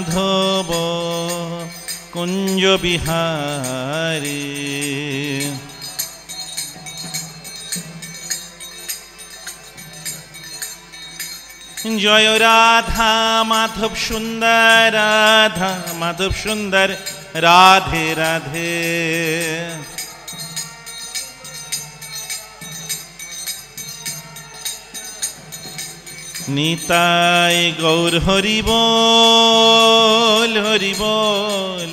মাধব কুঞ্জ বিহারী। জয় রাধা মাধব সুন্দর, রাধা মাধব সুন্দর, রাধে রাধে। নিতাই গৌর হরি বল, হরি বল,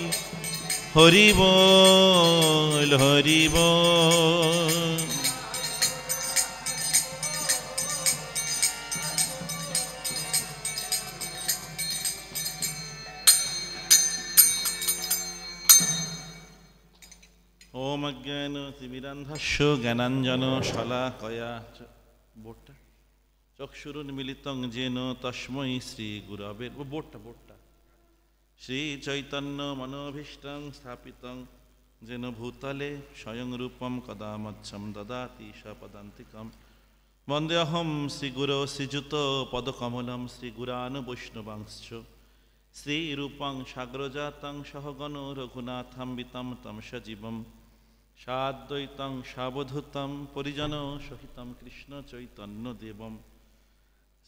হরি বল, হরি বল। ওম অজ্ঞান তিমিরান্ধস্য জ্ঞানাঞ্জন শলাকয়া বোর্ডটা চক্ষুরুন্মিলিতং যেন তস্मै শ্রী গুরবে বোর্ডটা শ্রী চৈতন্য মনোভীষ্টং স্থাপিতং যেন ভূতলে স্বয়ং রূপম কদা মধ্যম দদাতি সপদান্তিকম। বন্দেহম শ্রীগুরো শ্রীযুত পদকমলম শ্রীগুরানুবৈষ্ণবাংশ্চ শ্রীরূপং সাগ্রজাতং সহগণ রঘুনাথাম্বিতং তম সজীবম সাদ্বৈতং সাবধূতং পরিজন সহিতং কৃষ্ণ চৈতন্য দেবম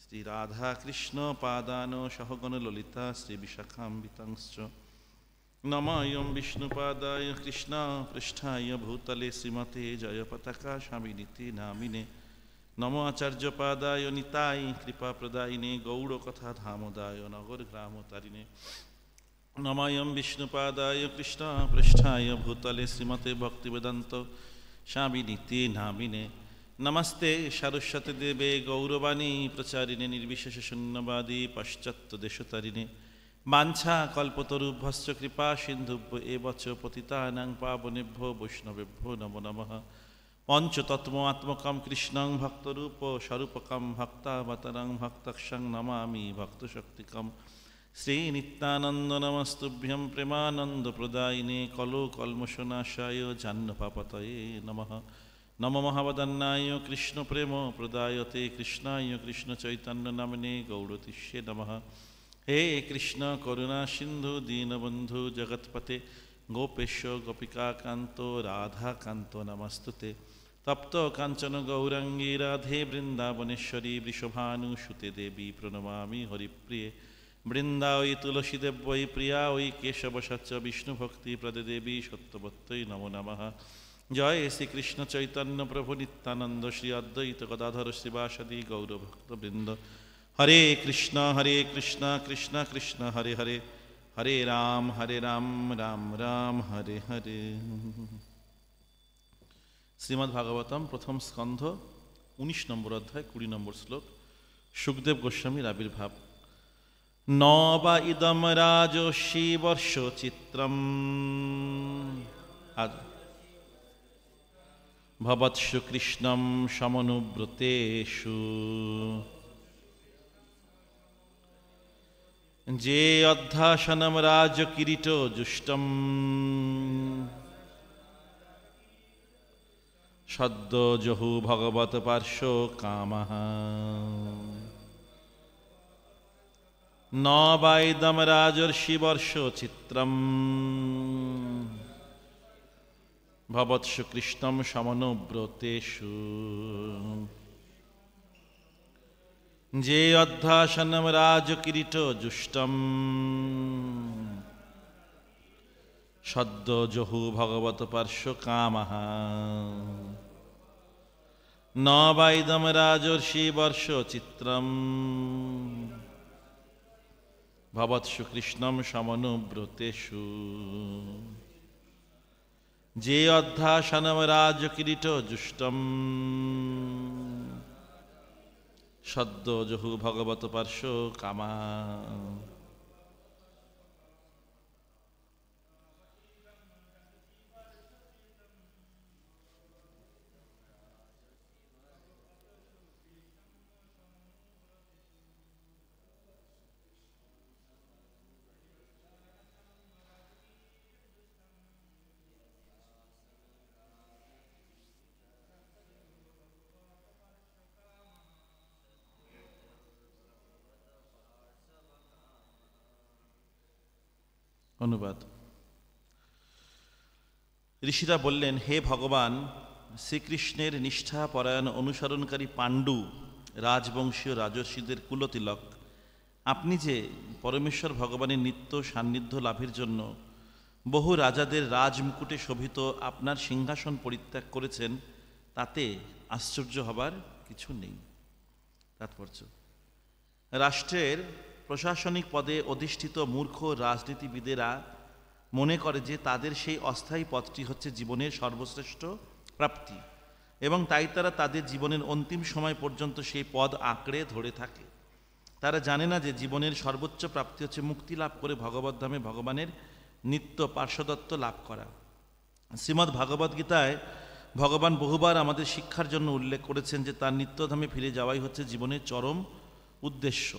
শ্রী রাধা কৃষ্ণ পাদান সহগণ ললিতা শ্রী বিশাখাম্বিতংশ্চ। নমঃ বিষ্ণুপাদায় কৃষ্ণ পৃষ্ঠায় ভূতলে শ্রীমতে জয় পতাকা স্বামিনীতি নামিনে। নমো আচার্যপাদায় নিতাই কৃপাপ্রদায়িনে গৌড়কথা ধামোদায় নগর গ্রামতারিণে। নমঃ বিষ্ণুপাদায় কৃষ্ণ পৃষ্ঠায় ভূতলে শ্রীমতে ভক্তিবেদান্ত স্বামিনীতি নামিনে। নমস্তে সারস্বতী দেবে গৌরবাণী প্রচারিণে নির্বিশেষ শূন্যবাদী পাশ্চাত্য দেশতারিণে। বাঞ্ছা কল্পতরুভ্যশ্চ কৃপা সিন্ধুভ্য এব চ পতিতানাং পাবনেভ্যো বৈষ্ণবেভ্যো নমো নমঃ। পঞ্চতত্ত্বাত্মকং কৃষ্ণং ভক্তরূপ স্বরূপকং ভক্তাবতারং ভক্তক্ষং নমামি ভক্তশক্তিকং। শ্রীনিত্যানন্দ নমস্তুভ্যং প্রেমানন্দ প্রদায়িনে কলো কল্মষনাশায় জাহ্নপাপতয়ে নমঃ। নমো মহাবদন্নায় কৃষ্ণ প্রেম প্রদায়তে কৃষ্ণায় কৃষ্ণ চৈতন্য নামনে গৌরতিষ্যে নমঃ। হে কৃষ্ণ করুণা সিন্ধু দীনবন্ধু জগৎপতে গোপেশ গোপিকাকান্ত রাধাকান্ত নমস্তুতে। তপ্ত কাঞ্চন গৌরাঙ্গী রাধে বৃন্দাবনেশ্বরী বৃষভানুসুতে দেবী প্রণমামি হরিপ্রিয়ে। বৃন্দাবৈ তুলসীদেব্যৈ প্রিয়া ওই কেশবশচ্চ বিষ্ণুভক্তি প্রদে দেবী সত্যবত্যৈ নমো নমঃ। জয় শ্রীকৃষ্ণ চৈতন্য প্রভু নিত্যানন্দ শ্রী অদ্বৈত গদাধর শ্রীবাসাদি গৌরভক্তবৃন্দ। হরে কৃষ্ণ কৃষ্ণ কৃষ্ণ হরে হরে, হরে রাম রাম রাম হরে হরে। শ্রীমদ্ ভাগবতম প্রথম স্কন্ধ 19 নম্বর অধ্যায় 20 নম্বর শ্লোক। সুখদেব গোস্বামীর আবির্ভাব। ন বা ইদম রাজস্বী বর্ষ চিত্রম ভবৎসু কৃষ্ণম সমনুব্রতেষু। যে অধ্যাসনম রাজ কিরীট জুষ্টম সদ্য জহু ভগবত পার্শ্ব কামঃ। ন বাইদম রাজর্ষি বর্ষ চিত্রম ভবৎসু কৃষ্ণম সমনুব্রতেষু। যে অধ্যাসনম রাজ কিরীট জুষ্টম সদ্য জহু ভগবত পার্শ্ব কামঃ। ন বাইদম রাজর্ষি বর্ষ চিত্রম ভবৎসু কৃষ্ণম সমনুব্রতেষু। যে অধ্যাসনম রাজ কিরীট জুষ্টম সদ্য জহু ভগবত পার্শ্ব কামা। অনুবাদ। ঋষিরা বললেন, হে ভগবান, শ্রীকৃষ্ণের নিষ্ঠাপরায়ণ অনুসরণকারী পাণ্ডু রাজবংশীয় রাজর্ষিদের কুলতিলক, আপনি যে পরমেশ্বর ভগবানের নিত্য সান্নিধ্য লাভের জন্য বহু রাজাদের রাজমুকুটে শোভিত আপনার সিংহাসন পরিত্যাগ করেছেন, তাতে আশ্চর্য হবার কিছু নেই। তাৎপর্য: রাষ্ট্রের প্রশাসনিক পদে অধিষ্ঠিত মূর্খ রাজনীতিবিদেরা মনে করে যে তাদের সেই অস্থায়ী পদটি হচ্ছে জীবনের সর্বশ্রেষ্ঠ প্রাপ্তি, এবং তাই তারা তাদের জীবনের অন্তিম সময় পর্যন্ত সেই পদ আঁকড়ে ধরে থাকে। তারা জানে না যে জীবনের সর্বোচ্চ প্রাপ্তি হচ্ছে মুক্তি লাভ করে ভগবদ্ধামে ভগবানের নিত্য পার্শ্বদত্ত লাভ করা। শ্রীমদ্ ভাগবত গীতায় ভগবান বহুবার আমাদের শিক্ষার জন্য উল্লেখ করেছেন যে তার নিত্যধামে ফিরে যাওয়াই হচ্ছে জীবনের চরম উদ্দেশ্য।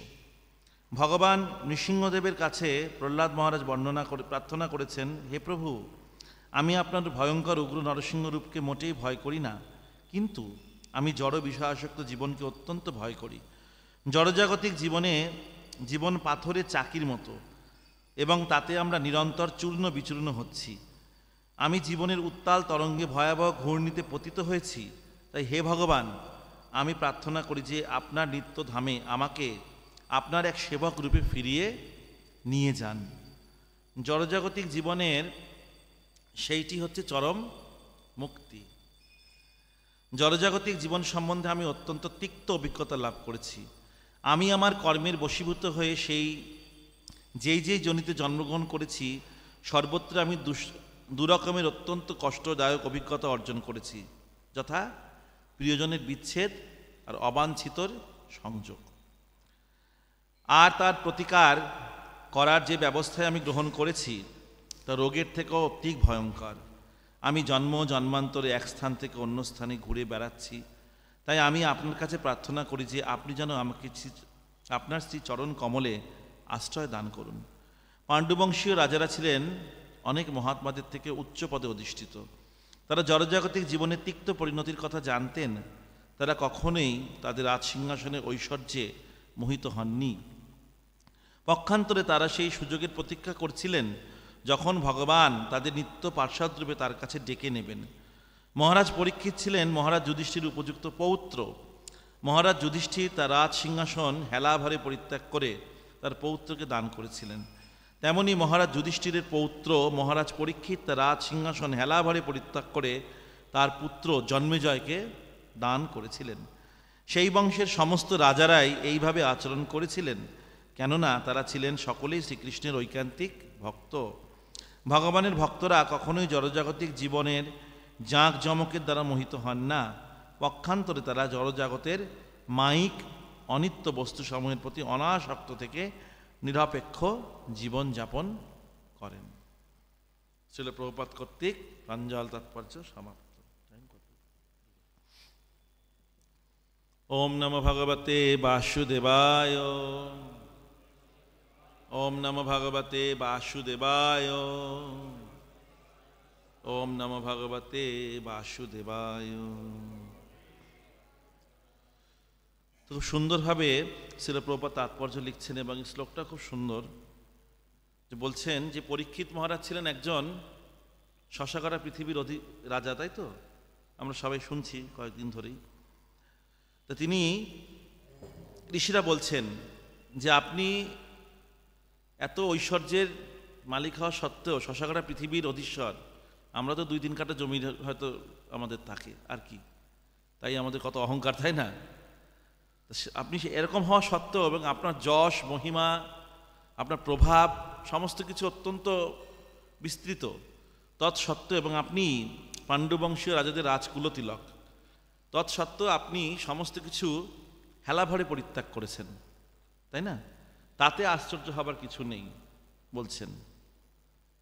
ভগবান নৃসিংহদেবের কাছে প্রহ্লাদ মহারাজ প্রার্থনা করেছেন, হে প্রভু, আমি আপনার ভয়ঙ্কর উগ্র নরসিংহ রূপকে মোটেই ভয় করি না, কিন্তু আমি জড় বিষয়াসক্ত জীবনকে অত্যন্ত ভয় করি। জড়জাগতিক জীবন পাথরের চাকির মতো, এবং তাতে আমরা নিরন্তর চূর্ণ বিচূর্ণ হচ্ছি। আমি জীবনের উত্তাল তরঙ্গে ভয়াবহ ঘূর্ণিতে পতিত হয়েছি। তাই হে ভগবান, আমি প্রার্থনা করি যে আপনার নিত্য ধামে আমাকে আপনার এক সেবক রূপে ফিরিয়ে নিয়ে যান। জড়জাগতিক জীবনের সেইটি হচ্ছে চরম মুক্তি। জড়জাগতিক জীবন সম্বন্ধে আমি অত্যন্ত তিক্ত অভিজ্ঞতা লাভ করেছি। আমি আমার কর্মের বশীভূত হয়ে যেই জনিতে জন্মগ্রহণ করেছি, সর্বত্র আমি দুরকমের অত্যন্ত কষ্টদায়ক অভিজ্ঞতা অর্জন করেছি, যথা প্রিয়জনের বিচ্ছেদ আর অবাঞ্ছিতর সংযোগ। আর তার প্রতিকার করার যে ব্যবস্থায় আমি গ্রহণ করেছি তা রোগের থেকেও অতি ভয়ঙ্কর। আমি জন্মান্তরে এক স্থান থেকে অন্য স্থানে ঘুরে বেড়াচ্ছি। তাই আমি আপনার কাছে প্রার্থনা করি যে আপনি যেন আমাকে আপনার শ্রী চরণ কমলে আশ্রয় দান করুন। পাণ্ডুবংশীয় রাজারা ছিলেন অনেক মহাত্মাদের থেকে উচ্চ পদে অধিষ্ঠিত। তারা জড়জাগতিক জীবনের তিক্ত পরিণতির কথা জানতেন। তারা কখনোই তাদের রাজসিংহাসনের ঐশ্বর্যে মোহিত হননি। পক্ষান্তরে তারা সেই সুযোগের প্রতীক্ষা করছিলেন যখন ভগবান তাদের নিত্য পার্শ্বদ্রূপে তার কাছে ডেকে নেবেন। মহারাজ পরীক্ষিত ছিলেন মহারাজ যুধিষ্ঠির উপযুক্ত পৌত্র। মহারাজ যুধিষ্ঠির তার রাজ সিংহাসন হেলাভারে পরিত্যাগ করে তার পৌত্রকে দান করেছিলেন। তেমনি মহারাজ যুধিষ্ঠিরের পৌত্র মহারাজ পরীক্ষিত তার রাজ সিংহাসন হেলাভারে পরিত্যাগ করে তার পুত্র জন্মেজয়কে দান করেছিলেন। সেই বংশের সমস্ত রাজারাই এইভাবে আচরণ করেছিলেন, কেননা তারা ছিলেন সকলেই শ্রীকৃষ্ণের ঐকান্তিক ভক্ত। ভগবানের ভক্তরা কখনোই জড়জাগতিক জীবনের জাঁকজমকের দ্বারা মোহিত হন না। পক্ষান্তরে তারা জড়জাগতের মায়িক অনিত্য বস্তুসমূহের প্রতি অনাসক্ত থেকে নিরপেক্ষ জীবনযাপন করেন। শ্রীল প্রভুপাদ কর্তৃক প্রাঞ্জল তাৎপর্য সমাপ্ত। ওম নমো ভগবতে বাসুদেবায়। ওম নমো ভগবতে বাসুদেবায়। ওম নমো ভগবতে বাসুদেবায়। তো সুন্দরভাবে শ্রীল প্রভুপাদ তাৎপর্য লিখছেন, এবং শ্লোকটা খুব সুন্দর। যে বলছেন যে পরীক্ষিত মহারাজ ছিলেন একজন শশাকরা পৃথিবীর রাজা, তাই তো আমরা সবাই শুনছি কয়েকদিন ধরেই। তো তিনি ঋষিরা বলছেন যে আপনি এত ঐশ্বর্যের মালিক হওয়া সত্ত্বেও শশাকরা পৃথিবীর অধীশ্বর, আমরা তো 2-3 কাঠা জমি হয়তো আমাদের থাকে, আর কি, তাই আমাদের কত অহংকার, তাই না? আপনি এরকম হওয়া সত্ত্বেও এবং আপনার যশ মহিমা, আপনার প্রভাব সমস্ত কিছু অত্যন্ত বিস্তৃত, তৎসত্ত্বেও, এবং আপনি পাণ্ডুবংশীয় রাজাদের রাজকুলতিলক, তৎসত্ত্বেও আপনি সমস্ত কিছু হেলাভরে পরিত্যাগ করেছেন, তাই না? তাতে আশ্চর্য হবার কিছু নেই বলছেন,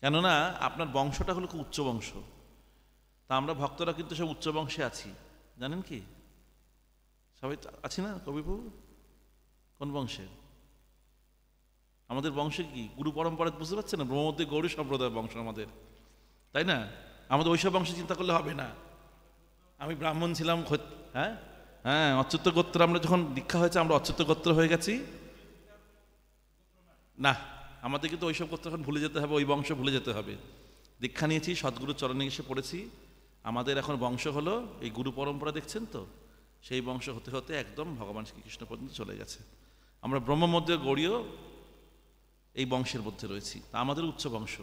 কেননা আপনার বংশটা হলো খুব উচ্চ বংশ। তা আমরা ভক্তরা কিন্তু সব উচ্চ বংশে আছি, জানেন কি? সবাই আছি না কবিবাবু? কোন বংশে? আমাদের বংশে কি গুরু পরম্পরা বুঝতে পারছেন না? ব্রহ্মদেব গৌরী সম্প্রদায়ের বংশ আমাদের, তাই না? আমাদের ওইসব বংশে চিন্তা করলে হবে না। আমি ব্রাহ্মণ ছিলাম, হ্যাঁ হ্যাঁ, অচ্যুত গোত্র, আমরা যখন দীক্ষা হয়েছে আমরা অচ্যুত গোত্র হয়ে গেছি না, আমাদের কিন্তু ওইসব করতে এখন ভুলে যেতে হবে, ওই বংশ ভুলে যেতে হবে। দীক্ষা নিয়েছি, সদ্গুরুর চরণে এসে পড়েছি, আমাদের এখন বংশ হলো এই গুরু পরম্পরা, দেখছেন তো, সেই বংশ হতে হতে একদম ভগবান শ্রীকৃষ্ণ পর্যন্ত চলে গেছে। আমরা ব্রহ্মমধ্যে গৌড়ীয় এই বংশের মধ্যে রয়েছি, তা আমাদের উচ্চ বংশ।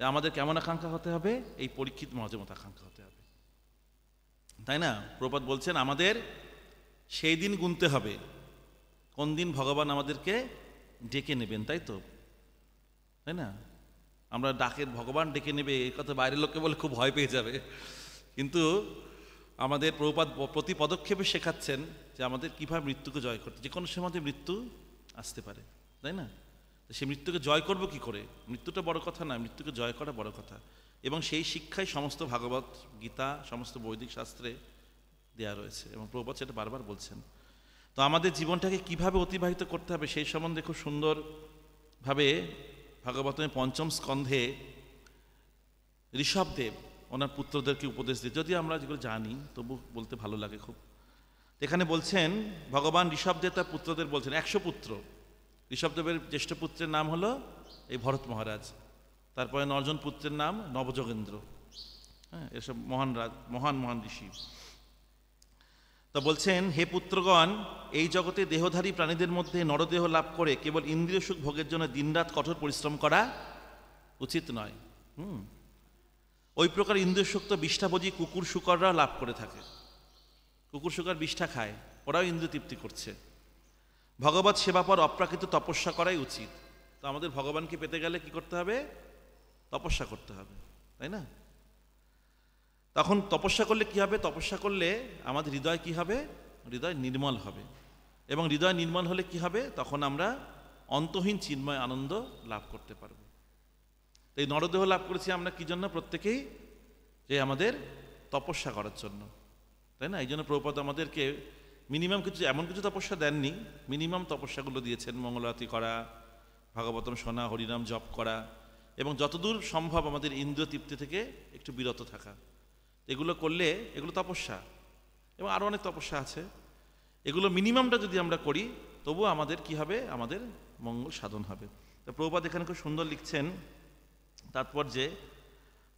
আমাদের কেমন আকাঙ্ক্ষা হতে হবে? এই পরীক্ষিত মহারাজের মতো আকাঙ্ক্ষা হতে হবে, তাই না? প্রভুপাদ বলছেন আমাদের সেই দিন গুনতে হবে কোন দিন ভগবান আমাদেরকে ডেকে নেবেন, তাই তো, তাই না? আমরা ডাকে ভগবান ডেকে নেবে এই কথা বাইরের লোককে বলে খুব ভয় পেয়ে যাবে, কিন্তু আমাদের প্রভুপাদ প্রতি পদক্ষেপে শেখাচ্ছেন যে আমাদের কীভাবে মৃত্যুকে জয় করতে। যে কোনো সময় মৃত্যু আসতে পারে, তাই না? সেই মৃত্যুকে জয় করব কি করে? মৃত্যুটা বড় কথা না, মৃত্যুকে জয় করা বড় কথা। এবং সেই শিক্ষাই সমস্ত ভাগবত গীতা, সমস্ত বৈদিক শাস্ত্রে দেয়া রয়েছে, এবং প্রভুপাদ সেটা বারবার বলছেন। তো আমাদের জীবনটাকে কিভাবে অতিবাহিত করতে হবে সেই সম্বন্ধে খুব সুন্দরভাবে ভাগবতের ৫ম স্কন্ধে ঋষভদেব ওনার পুত্রদেরকে উপদেশ দিয়ে, যদি আমরা যেগুলো জানি তবু বলতে ভালো লাগে খুব। এখানে বলছেন ভগবান ঋষভদেব তার পুত্রদের বলছেন, ১০০ পুত্র। ঋষভদেবের জ্যেষ্ঠ পুত্রের নাম হলো এই ভরত মহারাজ, তারপরে ৯ জন পুত্রের নাম নবযোগেন্দ্র, হ্যাঁ, এসব মহান মহান ঋষি। তো বলছেন, হে পুত্রগণ, এই জগতে দেহধারী প্রাণীদের মধ্যে নরদেহ লাভ করে কেবল ইন্দ্রিয় সুখ ভোগের জন্য দিনরাত কঠোর পরিশ্রম করা উচিত নয়। ওই প্রকার ইন্দ্রিয় সুখ তো বিষ্ঠাভোজী কুকুর শুকররা লাভ করে থাকে। কুকুর শুকর বিষ্ঠা খায়, ওরাও ইন্দ্রিয় তৃপ্তি করছে। ভগবত সেবা পর অপ্রাকৃত তপস্যা করাই উচিত। তো আমাদের ভগবানকে পেতে গেলে কি করতে হবে? তপস্যা করতে হবে, তাই না? তখন তপস্যা করলে কি হবে? তপস্যা করলে আমাদের হৃদয় কি হবে? হৃদয় নির্মল হবে, এবং হৃদয় নির্মল হলে কি হবে? তখন আমরা অন্তহীন চিন্ময় আনন্দ লাভ করতে পারব। এই নরদেহ লাভ করেছি আমরা কি জন্য? প্রত্যেকেই যে আমাদের তপস্যা করার জন্য, তাই না? এই জন্য প্রভুপাদ আমাদেরকে মিনিমাম কিছু, এমন কিছু তপস্যা দেননি, মিনিমাম তপস্যাগুলো দিয়েছেন। মঙ্গলারতি করা, ভাগবতম শোনা, হরিনাম জপ করা, এবং যতদূর সম্ভব আমাদের ইন্দ্রিয় তৃপ্তি থেকে একটু বিরত থাকা। এগুলো করলে, এগুলো তপস্যা, এবং আরও অনেক তপস্যা আছে। এগুলো মিনিমামটা যদি আমরা করি তবু আমাদের কি হবে? আমাদের মঙ্গল সাধন হবে। তো প্রভুপাদ এখানে খুব সুন্দর লিখছেন তাৎপর্যে,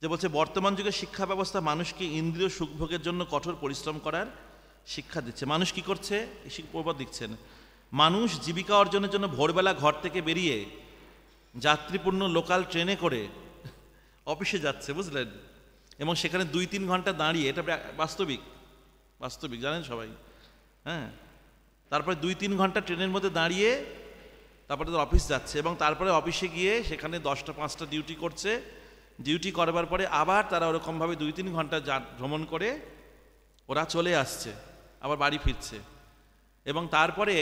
যে বলছে বর্তমান যুগের শিক্ষা ব্যবস্থা মানুষকে ইন্দ্রিয় সুখভোগের জন্য কঠোর পরিশ্রম করার শিক্ষা দিচ্ছে। মানুষ কি করছে? এই প্রভুপাদ লিখছেন, মানুষ জীবিকা অর্জনের জন্য ভোরবেলা ঘর থেকে বেরিয়ে যাত্রীপূর্ণ লোকাল ট্রেনে করে অফিসে যাচ্ছে, বুঝলেন? এবং সেখানে ২-৩ ঘন্টা দাঁড়িয়ে, এটা বাস্তবিক জানেন সবাই, হ্যাঁ। তারপরে ২-৩ ঘন্টা ট্রেনের মধ্যে দাঁড়িয়ে তারপরে তার অফিস যাচ্ছে, এবং তারপরে অফিসে গিয়ে সেখানে 10টা-5টা ডিউটি করছে। ডিউটি করবার পরে আবার তারা ওরকমভাবে ২-৩ ঘন্টা ভ্রমণ করে ওরা চলে আসছে, আবার বাড়ি ফিরছে, এবং তারপরে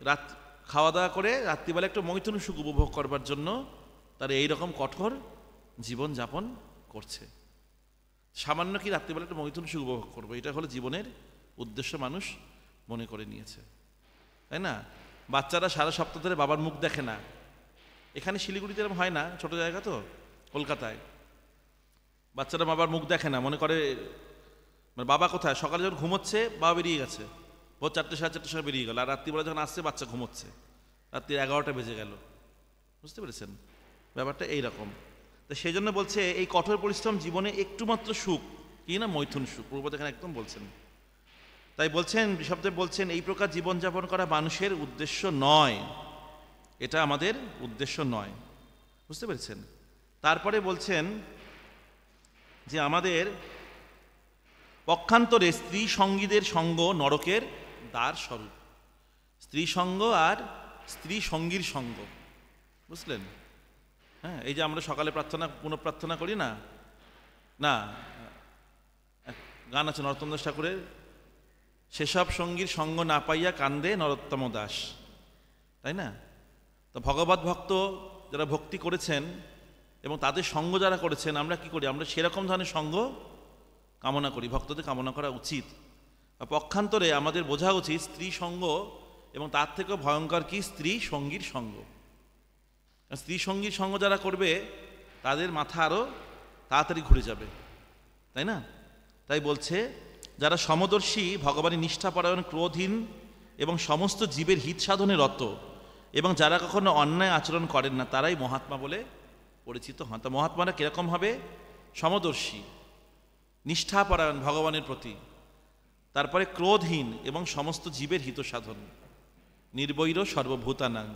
রাত খাওয়া দাওয়া করে রাত্রিবেলা একটু মৈথুন সুখ উপভোগ করবার জন্য তারা এইরকম কঠোর জীবনযাপন করছে। সামান্য কি রাত্রিবেলা একটু মৈথুন সুখ উপভোগ করবো, এটা হলো জীবনের উদ্দেশ্য মানুষ মনে করে নিয়েছে, তাই না? বাচ্চারা সারা সপ্তাহ ধরে বাবার মুখ দেখে না। এখানে শিলিগুড়িতে এরকম হয় না, ছোট জায়গা তো, কলকাতায় বাচ্চারা বাবার মুখ দেখে না, মনে করে মানে বাবা কোথায়? সকালে যখন ঘুমোচ্ছে বাবা বেরিয়ে গেছে, ভোর 4টে-4:30 সময় বেরিয়ে গেল, আর রাত্রিবেলা যখন আসছে বাচ্চা ঘুমোচ্ছে, রাত্রি 11টা বেজে গেল। বুঝতে পেরেছেন ব্যাপারটা? এইরকম। তো সেই জন্য বলছে এই কঠোর পরিশ্রম জীবনে একটু মাত্র সুখ কি না? মৈথুন সুখ। প্রভুপাদ এখানে একদম বলছেন। তাই বলছেন, ঋষভদেব বলছেন, এই প্রকার জীবনযাপন করা মানুষের উদ্দেশ্য নয়, এটা আমাদের উদ্দেশ্য নয়। বুঝতে পেরেছেন? তারপরে বলছেন যে আমাদের পক্ষান্তরে স্ত্রী সঙ্গীদের সঙ্গ নরকের দ্বার স্বরূপ। স্ত্রী সঙ্গ আর স্ত্রী সঙ্গীর সঙ্গ, বুঝলেন? হ্যাঁ, এই যে আমরা সকালে পুনঃপ্রার্থনা করি না, গান আছে নরোত্তম দাস ঠাকুরের, সেসব সঙ্গীর সঙ্গ না পাইয়া কান্দে নরোত্তম দাস, তাই না? তো ভগবত ভক্ত যারা ভক্তি করেছেন এবং তাদের সঙ্গ যারা করেছেন, আমরা কি করি? আমরা সেরকম ধরনের সঙ্গ কামনা করি, ভক্তদের কামনা করা উচিত। পক্ষান্তরে আমাদের বোঝা উচিত স্ত্রী সঙ্গ, এবং তার থেকেও ভয়ঙ্কর কি? স্ত্রী সঙ্গীর সঙ্গ। স্ত্রী সঙ্গীর সঙ্গ যারা করবে তাদের মাথা আরও তাড়াতাড়ি ঘুরে যাবে, তাই না? তাই বলছে, যারা সমদর্শী, ভগবানের নিষ্ঠাপরায়ণ, ক্রোধহীন এবং সমস্ত জীবের হিত সাধনে রত, এবং যারা কখনো অন্যায় আচরণ করেন না তারাই মহাত্মা বলে পরিচিত হন। তা মহাত্মারা কীরকম হবে? সমদর্শী, নিষ্ঠাপরায়ণ ভগবানের প্রতি, তারপরে ক্রোধহীন এবং সমস্ত জীবের হিত সাধন, নির্বৈর সর্বভূতানাং,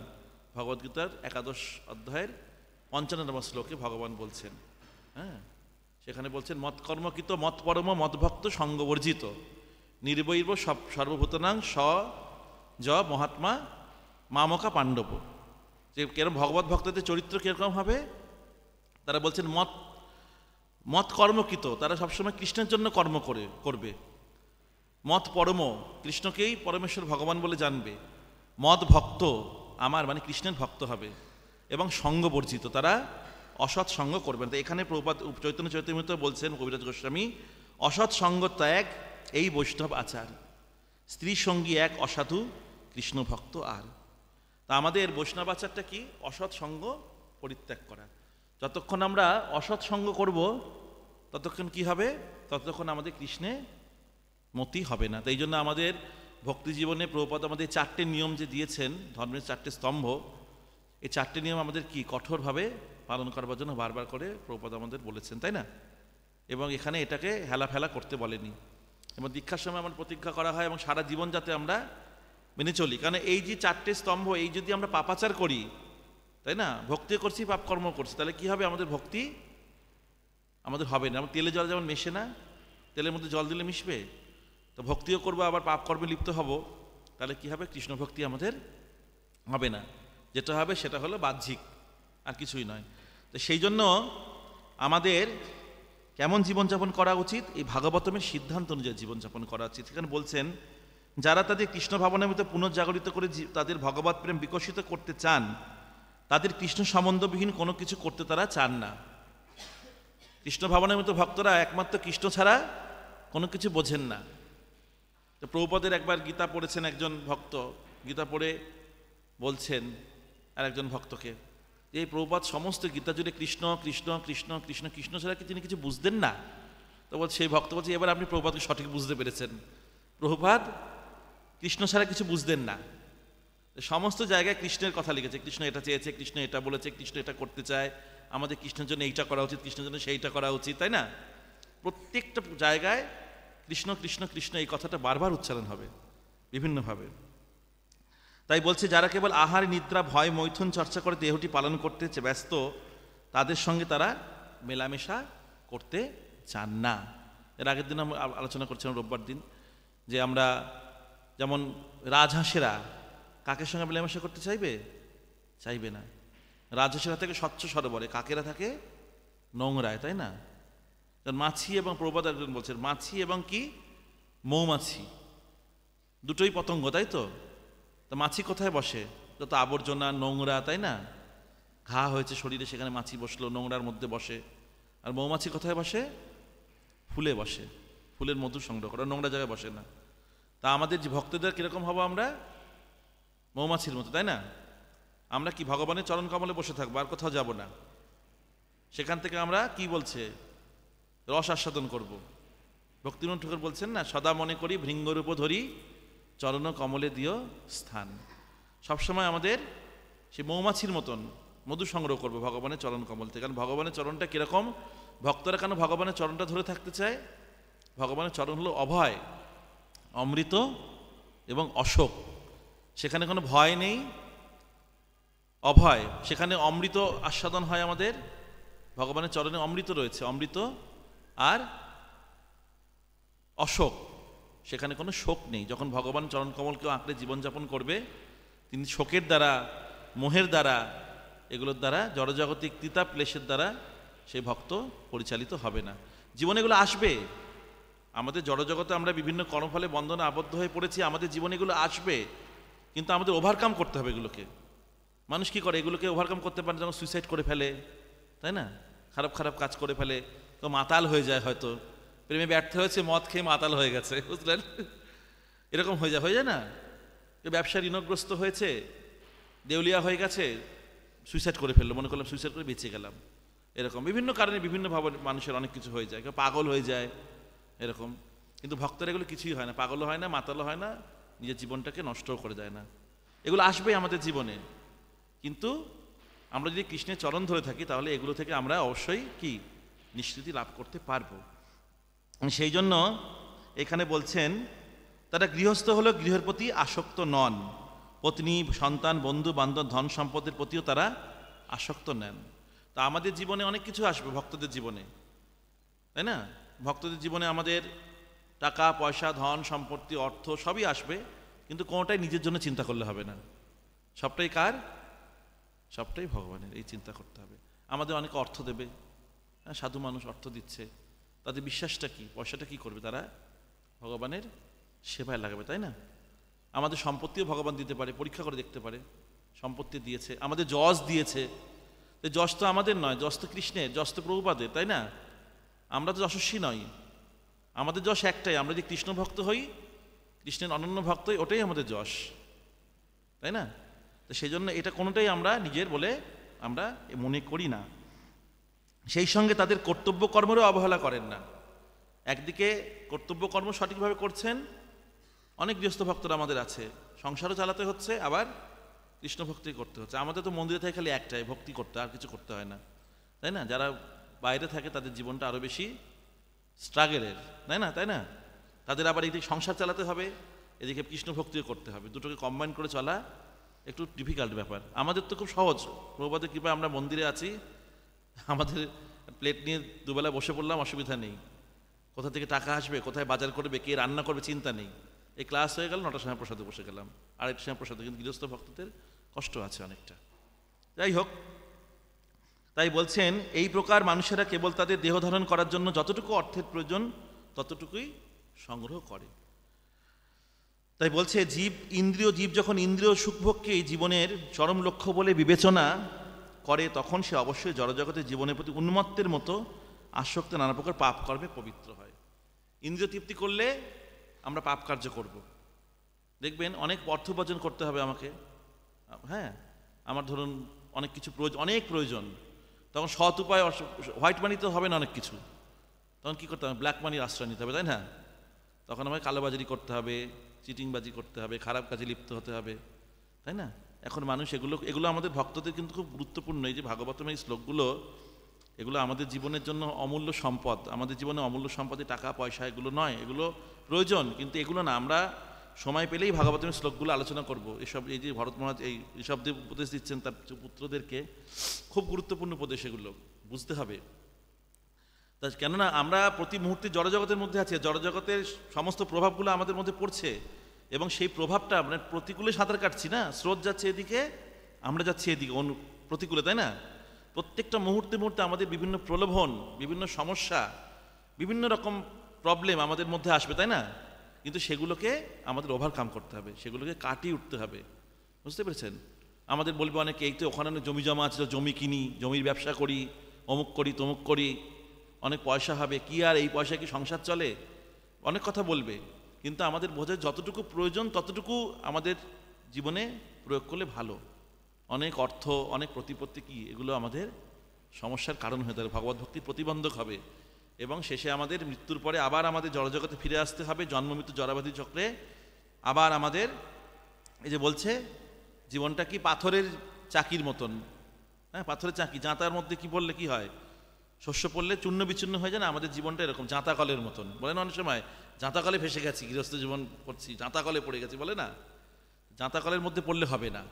ভগবদ্গীতার 11 অধ্যায়ের 55 নম্বর শ্লোকে ভগবান বলছেন। হ্যাঁ, সেখানে বলছেন মৎকর্মকৃত মৎপরম মৎভক্ত সঙ্গবর্জিত নির্বৈর সর্বভূতানাং স জ মহাত্মা মামকা পাণ্ডব। যে কেরম ভগবত ভক্তদের চরিত্র কীরকম হবে? তারা বলছেন মত কর্মকৃত, তারা সবসময় কৃষ্ণের জন্য কর্ম করবে। মত পরম, কৃষ্ণকেই পরমেশ্বর ভগবান বলে জানবে। মদ ভক্ত, আমার মানে কৃষ্ণের ভক্ত হবে। এবং সঙ্গবর্জিত, তারা অসৎ সঙ্গ করবেন। তো এখানে প্রভুপাদ চৈতন্য চৈতন্যতে বলছেন কবিরাজ গোস্বামী, অসৎ সঙ্গ ত্যাগ এই বৈষ্ণব আচার, স্ত্রী সঙ্গী এক অসাধু কৃষ্ণ ভক্ত আর। তা আমাদের বৈষ্ণব আচারটা কি? অসৎ সঙ্গ পরিত্যাগ করা। যতক্ষণ আমরা অসৎ সঙ্গ করব ততক্ষণ কি হবে? ততক্ষণ আমাদের কৃষ্ণে মতি হবে না। তাই জন্য আমাদের ভক্তি জীবনে প্রভুপাদ আমাদের 4টে নিয়ম যে দিয়েছেন, ধর্মের 4টে স্তম্ভ, এই 4টে নিয়ম আমাদের কি কঠোরভাবে পালন করবার জন্য বারবার করে প্রভুপাদ আমাদের বলেছেন, তাই না? এবং এখানে এটাকে হেলাফেলা করতে বলেনি। এবং দীক্ষার সময় আমার প্রতিজ্ঞা করা হয় এবং সারা জীবন যাতে আমরা মেনে চলি। কারণ এই যে 4টে স্তম্ভ, এই যদি আমরা পাপাচার করি, তাই না, ভক্তি করছি পাপ কর্ম করছি, তাহলে কি হবে? আমাদের ভক্তি আমাদের হবে না। আমার তেলে জল যেমন মেশে না, তেলের মধ্যে জল দিলে মিশবে, তো ভক্তিও করবো আবার পাপ কর্মে লিপ্ত হব, তাহলে কি হবে? কৃষ্ণ ভক্তি আমাদের হবে না। যেটা হবে সেটা হলো বাহ্যিক, আর কিছুই নয়। তো সেই জন্য আমাদের কেমন জীবনযাপন করা উচিত? এই ভাগবতমের সিদ্ধান্ত অনুযায়ী জীবনযাপন করা উচিত। সেখানে বলছেন, যারা তাদের কৃষ্ণ ভাবনার মধ্যে পুনর্জাগরিত করে তাদের ভগবত প্রেম বিকশিত করতে চান, তাদের কৃষ্ণ সম্বন্ধবিহীন কোনো কিছু করতে তারা চান না। কৃষ্ণ ভাবনার মতো ভক্তরা একমাত্র কৃষ্ণ ছাড়া কোনো কিছু বোঝেন না। তো প্রভুপাদের একবার গীতা পড়েছেন একজন ভক্ত, গীতা পড়ে বলছেন আর একজন ভক্তকে, যে এই প্রভুপাদ সমস্ত গীতা জুড়ে কৃষ্ণ কৃষ্ণ কৃষ্ণ কৃষ্ণ কৃষ্ণ ছাড়া কি তিনি কিছু বুঝতেন না? তো বলছে, সেই ভক্ত বলছে, এবার আপনি প্রভুপাদকে সঠিক বুঝতে পেরেছেন। প্রভুপাদ কৃষ্ণ ছাড়া কিছু বুঝতেন না। সমস্ত জায়গায় কৃষ্ণের কথা লিখেছে, কৃষ্ণ এটা চেয়েছে, কৃষ্ণ এটা বলেছে, কৃষ্ণ এটা করতে চায়, আমাদের কৃষ্ণের জন্য এইটা করা উচিত, কৃষ্ণের জন্য সেইটা করা উচিত, তাই না? প্রত্যেকটা জায়গায় কৃষ্ণ কৃষ্ণ কৃষ্ণ এই কথাটা বারবার উচ্চারণ হবে বিভিন্নভাবে। তাই বলছে, যারা কেবল আহার নিদ্রা ভয় মৈথুন চর্চা করে দেহটি পালন করতে ব্যস্ত, তাদের সঙ্গে তারা মেলামেশা করতে চান না। এর আগের দিন আমরা আলোচনা করছিলাম রোববার দিন, যে আমরা যেমন রাজহাঁসেরা কাকের সঙ্গে মেলামেশা করতে চাইবে? চাইবে না। রাজহাঁসেরা থাকে স্বচ্ছ সরোবরে, কাকেরা থাকে নোংরায়, তাই না? মাছি এবং প্রবাদ একজন বলছেন, মাছি এবং কি মৌমাছি দুটোই পতঙ্গ, তাই তো? তা মাছি কোথায় বসে? যত আবর্জনা নোংরা, তাই না, ঘা হয়েছে শরীরে, সেখানে মাছি বসলো, নোংরার মধ্যে বসে। আর মৌমাছি কোথায় বসে? ফুলে বসে, ফুলের মধু সংগ্রহ করে, নোংরা জায়গায় বসে না। তা আমাদের যে ভক্তদের কিরকম হবো? আমরা মৌমাছির মতো, তাই না? আমরা কি ভগবানের চরণ কমলে বসে থাকবো, আর কোথাও যাব না। সেখান থেকে আমরা কি বলছে, রস আস্বাদন করব। ভক্তিবিনোদ ঠাকুর বলছেন না, সদা মনে করি ভৃঙ্গরূপ ধরি চরণ কমলে দিও স্থান। সবসময় আমাদের সে মৌমাছির মতন মধু সংগ্রহ করবো ভগবানের চরণ কমল থেকে। কারণ ভগবানের চরণটা কিরকম? ভক্তরা কেন ভগবানের চরণটা ধরে থাকতে চায়? ভগবানের চরণ হলো অভয়, অমৃত এবং অশোক। সেখানে কোনো ভয় নেই, অভয়, সেখানে অমৃত আস্বাদন হয় আমাদের। ভগবানের চরণে অমৃত রয়েছে, অমৃত আর অশোক, সেখানে কোনো শোক নেই। যখন ভগবান চরণ কমলকে আঁকড়ে জীবনযাপন করবে, তিনি শোকের দ্বারা, মোহের দ্বারা, এগুলোর দ্বারা, জড়জাগতিক তিতা ক্লেশের দ্বারা সেই ভক্ত পরিচালিত হবে না। জীবনে এগুলো আসবে, আমাদের জড়জগতে আমরা বিভিন্ন কর্মফলে বন্ধনে আবদ্ধ হয়ে পড়েছি, আমাদের জীবনে এগুলো আসবে, কিন্তু আমাদের ওভারকাম করতে হবে এগুলোকে। মানুষ কি করে? এগুলোকে ওভারকাম করতে পারে, যেমন সুইসাইড করে ফেলে, তাই না, খারাপ খারাপ কাজ করে ফেলে, তো মাতাল হয়ে যায়, হয়তো প্রেমে ব্যর্থ হয়েছে, মদ খেয়ে মাতাল হয়ে গেছে, বুঝলেন, এরকম হয়ে যায় না? ব্যবসা ঋণগ্রস্ত হয়েছে, দেউলিয়া হয়ে গেছে, সুইসাইড করে ফেললো, মনে করলাম সুইসাইড করে বেঁচে গেলাম। এরকম বিভিন্ন কারণে বিভিন্নভাবে মানুষের অনেক কিছু হয়ে যায়, কেউ পাগল হয়ে যায়, এরকম। কিন্তু ভক্তরা এগুলো কিছুই হয় না, পাগলও হয় না, মাতালও হয় না, নিজের জীবনটাকে নষ্টও করে দেয় না। এগুলো আসবে আমাদের জীবনে, কিন্তু আমরা যদি কৃষ্ণের চরণ ধরে থাকি তাহলে এগুলো থেকে আমরা অবশ্যই কি নিষ্কৃতি লাভ করতে পারবো। সেই জন্য এখানে বলছেন তারা গৃহস্থ হলো গৃহের প্রতি আসক্ত নন, পত্নী সন্তান বন্ধু বান্ধব ধন সম্পদের প্রতিও তারা আসক্ত নেন। তা আমাদের জীবনে অনেক কিছু আসবে, ভক্তদের জীবনে, তাই না? ভক্তদের জীবনে আমাদের টাকা পয়সা ধন সম্পত্তি অর্থ সবই আসবে, কিন্তু কোনোটাই নিজের জন্য চিন্তা করলে হবে না। সবটাই কার? সবটাই ভগবানের। এই চিন্তা করতে হবে। আমাদের অনেক অর্থ দেবে, হ্যাঁ, সাধু মানুষ অর্থ দিচ্ছে, তাদের বিশ্বাসটা কি? পয়সাটা কি করবে? তারা ভগবানের সেবায় লাগাবে, তাই না? আমাদের সম্পত্তিও ভগবান দিতে পারে, পরীক্ষা করে দেখতে পারে। সম্পত্তি দিয়েছে, আমাদের যশ দিয়েছে, তো যশ তো আমাদের নয়, যশ তো কৃষ্ণের, যশ তো প্রভুপাদের, তাই না? আমরা তো যশস্বী নই, আমাদের যশ একটাই, আমরা যদি কৃষ্ণ ভক্ত হই, কৃষ্ণের অনন্য ভক্ত হই, ওটাই আমাদের যশ, তাই না? তো সেই জন্য এটা কোনোটাই আমরা নিজের বলে আমরা মনে করি না। সেই সঙ্গে তাদের কর্তব্য কর্মেরও অবহেলা করেন না। একদিকে কর্তব্য কর্ম সঠিকভাবে করছেন, অনেক গৃহস্থ ভক্তরা আমাদের আছে, সংসারও চালাতে হচ্ছে, আবার কৃষ্ণ ভক্তি করতে হচ্ছে। আমাদের তো মন্দিরে থেকে খালি একটাই ভক্তি করতে, আর কিছু করতে হয় না, তাই না? যারা বাইরে থাকে তাদের জীবনটা আরও বেশি স্ট্রাগলের, তাই না? তাদের আবার এদিকে সংসার চালাতে হবে, এদিকে কৃষ্ণ ভক্তিও করতে হবে, দুটোকে কম্বাইন করে চলা একটু ডিফিকাল্ট ব্যাপার। আমাদের তো খুব সহজ, প্রভুপাদের কৃপায় আমরা মন্দিরে আছি, আমাদের প্লেট নিয়ে দুবেলা বসে পড়লাম, অসুবিধা নেই। কোথা থেকে টাকা আসবে, কোথায় বাজার করবে, কে রান্না করবে, চিন্তা নেই। এই ক্লাস হয়ে গেল, 9টার সময় প্রসাদে বসে গেলাম, 8টার সময় প্রসাদে। কিন্তু গৃহস্থ ভক্তদের কষ্ট আছে অনেকটা। যাই হোক, তাই বলছেন এই প্রকার মানুষেরা কেবল তাদের দেহ ধারণ করার জন্য যতটুকু অর্থের প্রয়োজন ততটুকুই সংগ্রহ করে। তাই বলছে জীব যখন ইন্দ্রিয় সুখভোগকে জীবনের চরম লক্ষ্য বলে বিবেচনা করে, তখন সে অবশ্যই জড়জগতের জীবনের প্রতি উন্মত্তের মতো আসক্ত নানা প্রকার পাপ কর্মে পবিত্র হয়। ইন্দ্রিয় তৃপ্তি করলে আমরা পাপ কার্য করব। দেখবেন অনেক অর্থ উপার্জন করতে হবে আমাকে, হ্যাঁ, আমার ধরুন অনেক কিছু অনেক প্রয়োজন, তখন সৎ উপায়, হোয়াইট মানি তো হবে না অনেক কিছু, তখন কী করতে হবে? ব্ল্যাক মানির আশ্রয় নিতে হবে, তাই না? তখন আমাকে কালোবাজারি করতে হবে, চিটিংবাজি করতে হবে, খারাপ কাজে লিপ্ত হতে হবে, তাই না? এখন মানুষ এগুলো আমাদের ভক্তদের কিন্তু খুব গুরুত্বপূর্ণ। এই যে ভাগবতমের এই শ্লোকগুলো, এগুলো আমাদের জীবনের জন্য অমূল্য সম্পদ। আমাদের জীবনে অমূল্য সম্পদে টাকা পয়সা এগুলো নয়, এগুলো প্রয়োজন, কিন্তু এগুলো না। আমরা সময় পেলেই ভাগবতমের শ্লোকগুলো আলোচনা করব। এই যে ভরত মহারাজ এই ঋষভদেব উপদেশ দিচ্ছেন তার পুত্রদেরকে, খুব গুরুত্বপূর্ণ উপদেশ, এগুলো বুঝতে হবে। তা কেননা আমরা প্রতি মুহূর্তে জড়জগতের মধ্যে আছি, জড়জগতের সমস্ত প্রভাবগুলো আমাদের মধ্যে পড়ছে, এবং সেই প্রভাবটা মানে প্রতিকূলে সাঁতার কাটছি না, স্রোত যাচ্ছে এদিকে, আমরা যাচ্ছি এদিকে প্রতিকূলে, তাই না? প্রত্যেকটা মুহূর্তে মুহূর্তে আমাদের বিভিন্ন প্রলোভন, বিভিন্ন সমস্যা, বিভিন্ন রকম প্রবলেম আমাদের মধ্যে আসবে, তাই না? কিন্তু সেগুলোকে আমাদের ওভারকাম করতে হবে, সেগুলোকে কাটিয়ে উঠতে হবে, বুঝতে পেরেছেন? আমাদের বলবে অনেকে, এই তো ওখানে জমি জমা আছে, জমি কিনি, জমির ব্যবসা করি, অমুক করি তমুক করি, অনেক পয়সা হবে, কি আর এই পয়সা কি সংসার চলে, অনেক কথা বলবে। কিন্তু আমাদের বোঝার যতটুকু প্রয়োজন ততটুকু আমাদের জীবনে প্রয়োগ করলে ভালো। অনেক অর্থ, অনেক প্রতিপত্তি কি এগুলো আমাদের সমস্যার কারণ হয়ে দাঁড়াবে, ভগবত ভক্তির প্রতিবন্ধক হবে, এবং শেষে আমাদের মৃত্যুর পরে আবার আমাদের জড়জগতে ফিরে আসতে হবে, জন্ম মৃত্যু জরাবাধি চক্রে। আবার আমাদের এই যে বলছে জীবনটা কি পাথরের চাকির মতন, হ্যাঁ, পাথরের চাকি, জাঁতার মধ্যে কি পড়লে কি হয়? শস্য পড়লে চূর্ণ বিচূর্ণ হয়ে যায় না? আমাদের জীবনটা এরকম জাঁতাকলের মতন, বলে না অনেক সময়, জাঁতাকলে ভেসে গেছি, গৃহস্থ জীবন করছি, জাঁতাকলে পড়ে গেছি, বলে না? জাঁতাকলের মধ্যে পড়লে হবে না,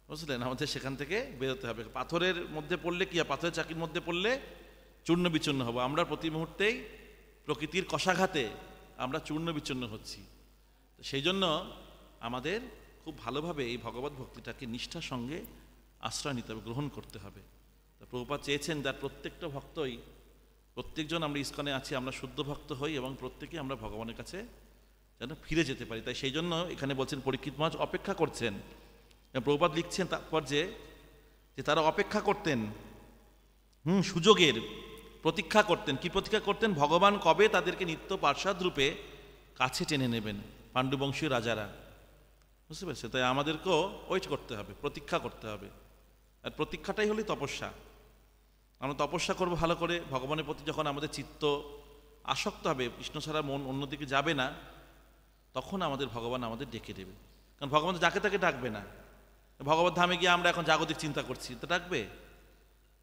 বুঝলেন? আমাদের সেখান থেকে বেরোতে হবে। পাথরের মধ্যে পড়লে কি হয়? পাথরের চাকির মধ্যে পড়লে চূর্ণ বিচূর্ণ হবো। আমরা প্রতি মুহূর্তেই প্রকৃতির কষাঘাতে আমরা চূর্ণ বিচূর্ণ হচ্ছি। সেই জন্য আমাদের খুব ভালোভাবে এই ভগবত ভক্তিটাকে নিষ্ঠার সঙ্গে আশ্রয় নিতে হবে, গ্রহণ করতে হবে। তা প্রভুপাদ চেয়েছেন যার প্রত্যেকটা ভক্তই, প্রত্যেকজন আমরা ইস্কনে আছি, আমরা শুদ্ধ ভক্ত হই এবং প্রত্যেকেই আমরা ভগবানের কাছে যেন ফিরে যেতে পারি। তাই সেই জন্য এখানে বলছেন পরীক্ষিত মহারাজ অপেক্ষা করছেন। প্রভুপাদ লিখছেন তারপর যে তারা অপেক্ষা করতেন, সুযোগের প্রতীক্ষা করতেন। কি প্রতীক্ষা করতেন? ভগবান কবে তাদেরকে নিত্য পার্ষদ রূপে কাছে টেনে নেবেন, পাণ্ডুবংশীয় রাজারা, বুঝতে পেরেছে? তাই আমাদেরকেও ওয়েট করতে হবে, প্রতীক্ষা করতে হবে। আর প্রতীক্ষাটাই হলো তপস্যা। আমরা তপস্যা করবো ভালো করে, ভগবানের প্রতি যখন আমাদের চিত্ত আসক্ত হবে, কৃষ্ণ ছাড়া মন অন্যদিকে যাবে না, তখন আমাদের ভগবান আমাদের ডেকে দেবে। কারণ ভগবান যাকে তাকে ডাকবে না, ভগবত ধামে গিয়ে আমরা এখন জাগতিক চিন্তা করছি, তো ডাকবে?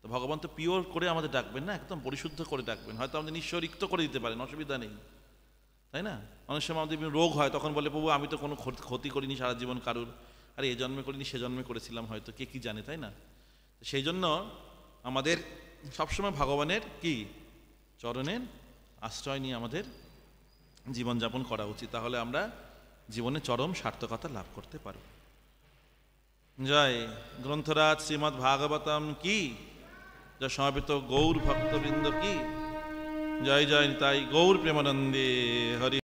তো ভগবান তো পিওর করে আমাদের ডাকবেন না, একদম পরিশুদ্ধ করে ডাকবেন। হয়তো আমাদের নিঃস্ব রিক্ত করে দিতে পারেন, অসুবিধা নেই, তাই না? অনেক সময় আমাদের রোগ হয়, তখন বলে প্রভু আমি তো কোনো ক্ষতি করিনি সারা জীবন কারুর, আরে এ জন্মে করিনি সে জন্মে করেছিলাম হয়তো, কে কি জানে, তাই না? সেই জন্য আমাদের সবসময় ভগবানের কি চরণের আশ্রয় নিয়ে আমাদের জীবনযাপন করা উচিত, তাহলে আমরা জীবনে চরম সার্থকতা লাভ করতে পারব। জয় গ্রন্থরাজ শ্রীমদ্ ভাগবতম কি, জয় সমাবেত গৌর ভক্তবৃন্দ কি, জয় জয় তাই গৌর প্রেমানন্দে হরি।